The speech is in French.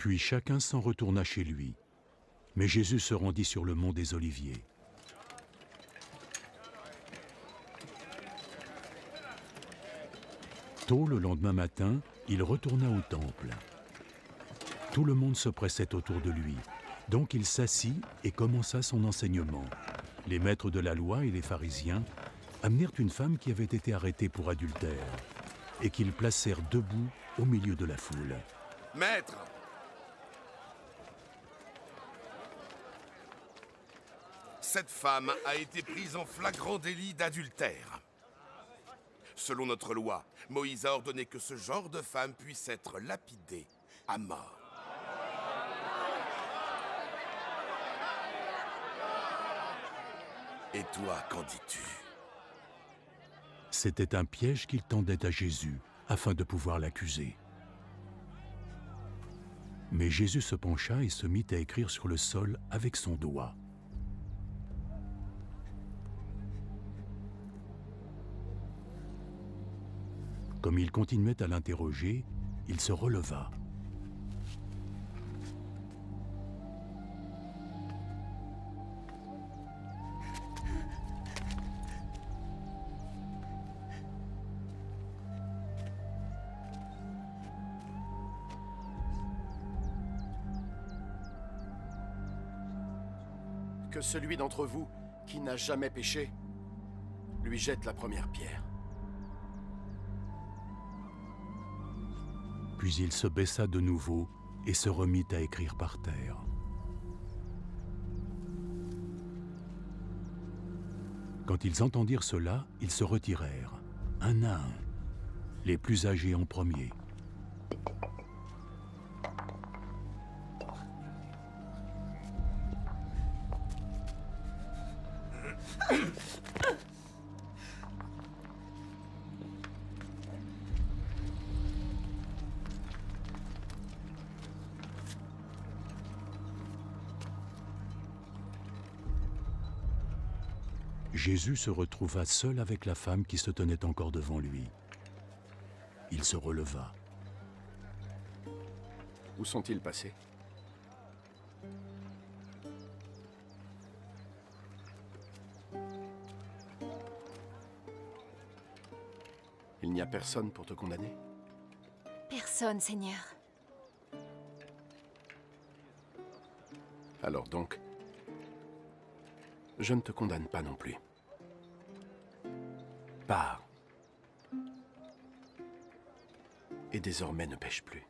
Puis chacun s'en retourna chez lui. Mais Jésus se rendit sur le mont des Oliviers. Tôt le lendemain matin, il retourna au temple. Tout le monde se pressait autour de lui. Donc il s'assit et commença son enseignement. Les maîtres de la loi et les pharisiens amenèrent une femme qui avait été arrêtée pour adultère et qu'ils placèrent debout au milieu de la foule. Maître! Cette femme a été prise en flagrant délit d'adultère. Selon notre loi, Moïse a ordonné que ce genre de femme puisse être lapidée à mort. Et toi, qu'en dis-tu? C'était un piège qu'il tendait à Jésus afin de pouvoir l'accuser. Mais Jésus se pencha et se mit à écrire sur le sol avec son doigt. Comme il continuait à l'interroger, il se releva. Que celui d'entre vous qui n'a jamais péché lui jette la première pierre. Puis il se baissa de nouveau et se remit à écrire par terre. Quand ils entendirent cela, ils se retirèrent, un à un, les plus âgés en premier. Jésus se retrouva seul avec la femme qui se tenait encore devant lui. Il se releva. Où sont-ils passés? Il n'y a personne pour te condamner? Personne, Seigneur. Alors donc, je ne te condamne pas non plus. Pars. Et désormais ne pêche plus.